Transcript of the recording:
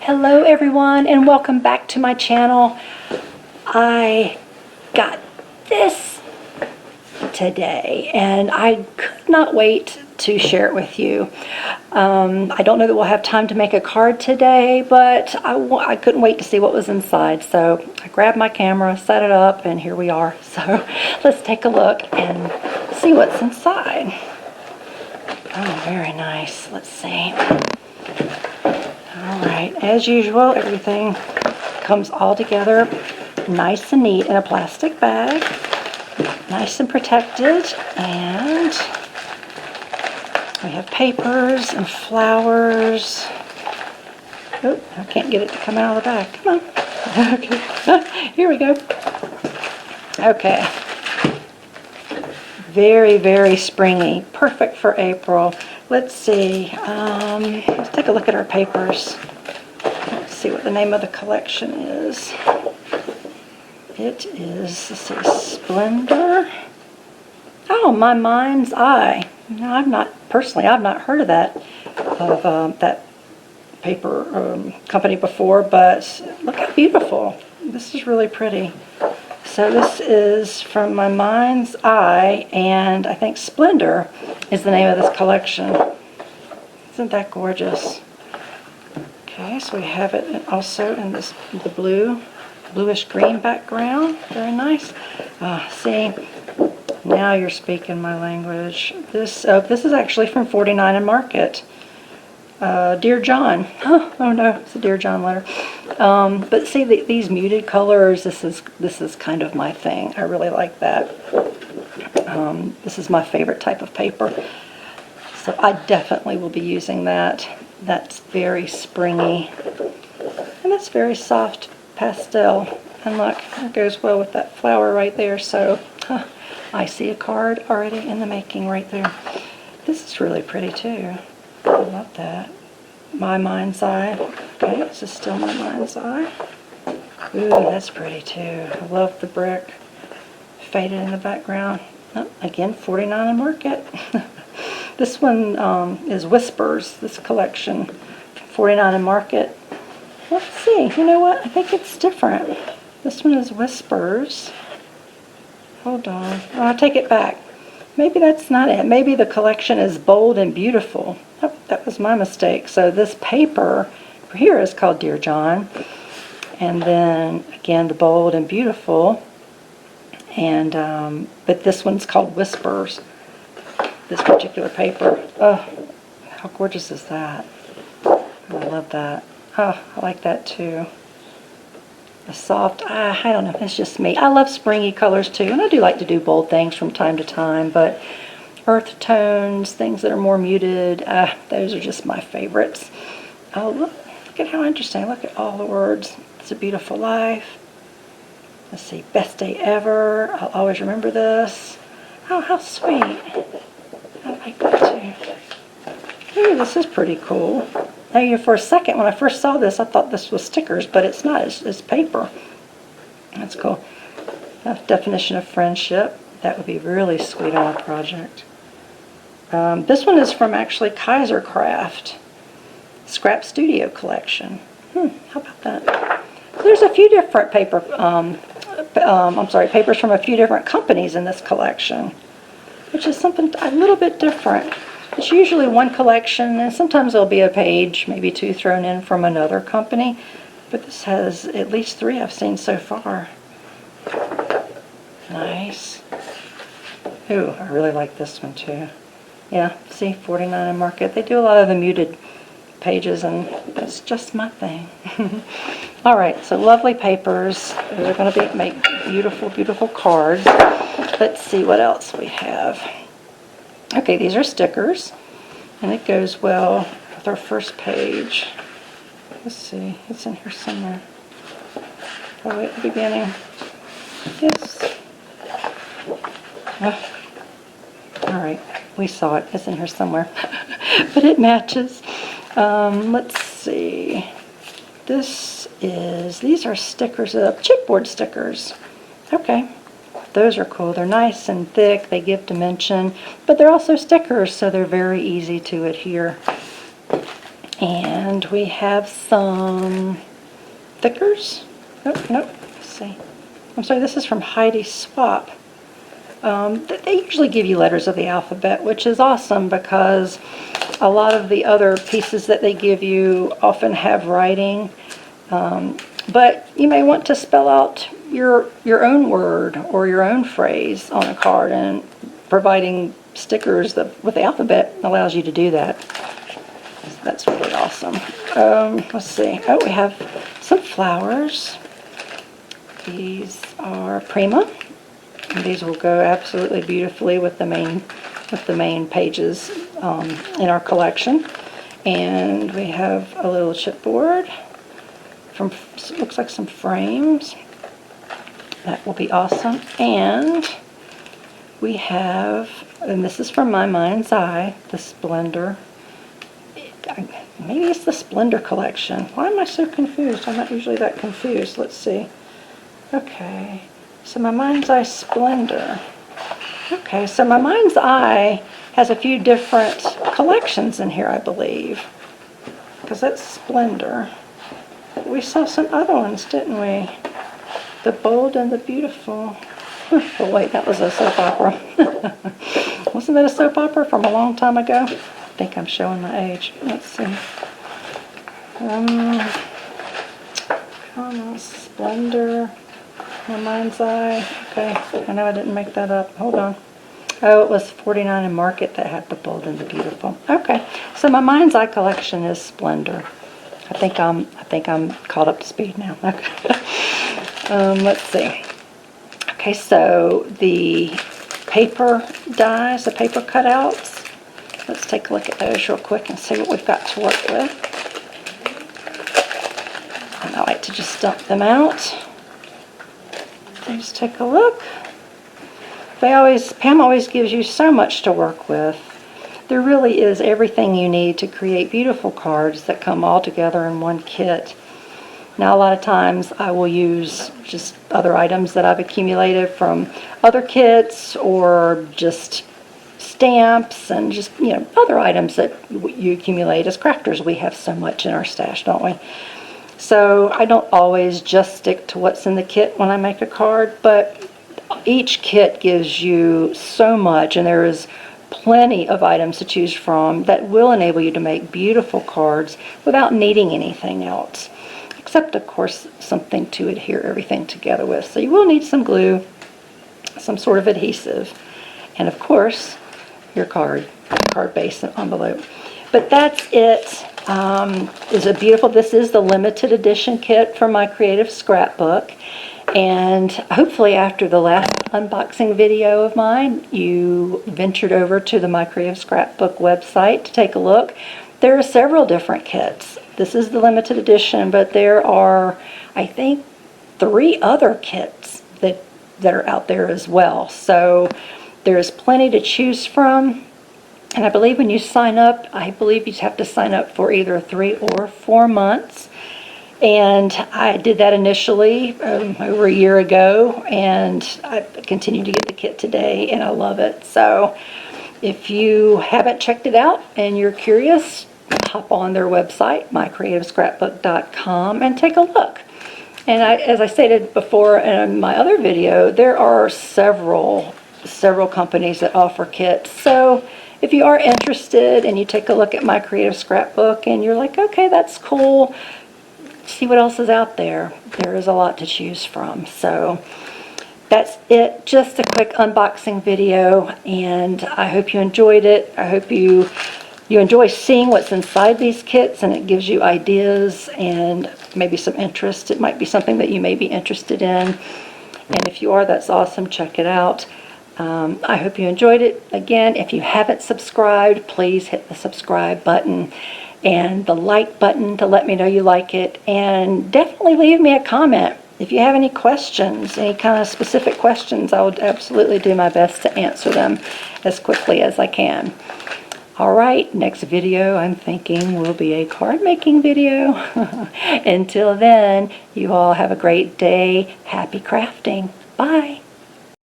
Hello everyone and welcome back to my channel. I got this today and I could not wait to share it with you. I don't know that we'll have time to make a card today, but I couldn't wait to see what was inside. So I grabbed my camera, set it up, and here we are. So let's take a look and see what's inside. Oh, very nice. Let's see. Alright, as usual, everything comes all together nice and neat in a plastic bag, nice and protected, and we have papers and flowers. Oh, I can't get it to come out of the bag. Come on. Okay, here we go. Okay. Very, very springy. Perfect for April. Let's see. Let's take a look at our papers. Let's see what the name of the collection is. It is, let's see, Splendor. Oh, My Mind's Eye. No, I've not heard of that paper company before, but look how beautiful. This is really pretty. So this is from My Mind's Eye, and I think Splendor is the name of this collection. Isn't that gorgeous? Okay, so we have it also in the bluish green background. Very nice. See, now you're speaking my language. This is actually from 49 and Market. Dear John. Oh no, it's a Dear John letter. But see, these muted colors, this is kind of my thing. I really like that. This is my favorite type of paper. So I definitely will be using that. That's very springy. And it's very soft pastel. And look, it goes well with that flower right there. So I see a card already in the making right there. This is really pretty too. I love that. My Mind's Eye. Okay, this is still My Mind's Eye. Ooh, that's pretty too. I love the brick. Faded in the background. Oh, again, 49 and Market. This one is Whispers, this collection. 49 and Market. Let's see. You know what? I think it's different. This one is Whispers. Hold on. Oh, I'll take it back. Maybe that's not it. Maybe the collection is Bold and Beautiful. Oh, that was my mistake. So this paper here is called Dear John. And then, again, the Bold and Beautiful. And, but this one's called Whispers. This particular paper. Oh, how gorgeous is that? I love that. Oh, I like that too. The soft, I don't know, it's just me. I love springy colors too, and I do like to do bold things from time to time, but earth tones, things that are more muted, those are just my favorites. Oh, look at how interesting. Look at all the words. It's a Beautiful Life. Let's see, Best Day Ever. I'll always remember this. Oh, how sweet. I like that too. Ooh, this is pretty cool. Now, for a second, when I first saw this, I thought this was stickers, but it's not. It's paper. That's cool. Definition of friendship. That would be really sweet on a project. This one is from actually Kaiser Craft Scrap Studio Collection. How about that? There's a few different papers from a few different companies in this collection, which is something a little bit different. It's usually one collection, and sometimes there'll be a page, maybe two thrown in from another company. But this has at least 3 I've seen so far. Nice. Ooh, I really like this one too. Yeah, see, 49 and Market. They do a lot of the muted pages, and that's just my thing. Alright, so lovely papers. They're going to make beautiful, beautiful cards. Let's see what else we have. Okay, these are stickers, and it goes well with our first page. Let's see, it's in here somewhere. Probably at the beginning. Yes. Alright, we saw it. It's in here somewhere. But it matches. Let's see. These are stickers, chipboard stickers. Okay. Those are cool. They're nice and thick. They give dimension, but they're also stickers, so they're very easy to adhere. And And we have some thickers. Nope. Let's see. I'm sorry, this is from Heidi Swap. They usually give you letters of the alphabet, which is awesome because a lot of the other pieces that they give you often have writing. But you may want to spell out your own word or your own phrase on a card, and providing stickers with the alphabet allows you to do that. So that's really awesome. Let's see. Oh, we have some flowers. These are Prima. And these will go absolutely beautifully with the main pages in our collection. And we have a little chipboard from, looks like some frames. That will be awesome. And we have, and this is from My Mind's Eye, the Splendor. Maybe it's the Splendor collection. Why am I so confused? I'm not usually that confused. Let's see. Okay. So My Mind's Eye Splendor. Okay, so My Mind's Eye has a few different collections in here, I believe. Because that's Splendor. We saw some other ones, didn't we? The Bold and the Beautiful. Oh wait, that was a soap opera. Wasn't that a soap opera from a long time ago? I think I'm showing my age. Let's see. Splendor. My Mind's Eye. Okay, I know I didn't make that up. Hold on. Oh, it was 49 in Market that had the Bold and the Beautiful. Okay, so My Mind's Eye collection is Splendor. I think I'm caught up to speed now. Okay. Let's see. Okay, so the paper dies, the paper cutouts. Let's take a look at those real quick and see what we've got to work with. And I like to just dump them out. Just take a look. Pam always gives you so much to work with. There really is everything you need to create beautiful cards that come all together in one kit. Now, a lot of times I will use just other items that I've accumulated from other kits, or just stamps and just, other items that you accumulate. As crafters, we have so much in our stash, don't we? So I don't always just stick to what's in the kit when I make a card, but each kit gives you so much, and there is plenty of items to choose from that will enable you to make beautiful cards without needing anything else, except of course something to adhere everything together with. So you will need some glue, some sort of adhesive, and of course your card base and envelope. But that's it. This is the limited edition kit from My Creative Scrapbook. And hopefully after the last unboxing video of mine, you ventured over to the My Creative Scrapbook website to take a look. There are several different kits. This is the limited edition, but there are, I think, 3 other kits that are out there as well. So there's plenty to choose from. And I believe when you sign up, I believe you have to sign up for either 3 or 4 months. And I did that initially over a year ago, and I continue to get the kit today, and I love it. So if you haven't checked it out and you're curious, hop on their website, mycreativescrapbook.com, and take a look. And as I stated before in my other video, there are several companies that offer kits. So if you are interested and you take a look at My Creative Scrapbook and you're like, okay, that's cool, see what else is out there. There is a lot to choose from. So that's it. Just a quick unboxing video, and I hope you enjoyed it. I hope you enjoy seeing what's inside these kits, and it gives you ideas and maybe some interest. It might be something that you may be interested in, and if you are, that's awesome. Check it out. I hope you enjoyed it. Again, if you haven't subscribed, please hit the subscribe button and the like button to let me know you like it, and definitely leave me a comment. If you have any questions, any kind of specific questions, I would absolutely do my best to answer them as quickly as I can. Alright, next video I'm thinking will be a card making video. Until then, you all have a great day. Happy crafting. Bye.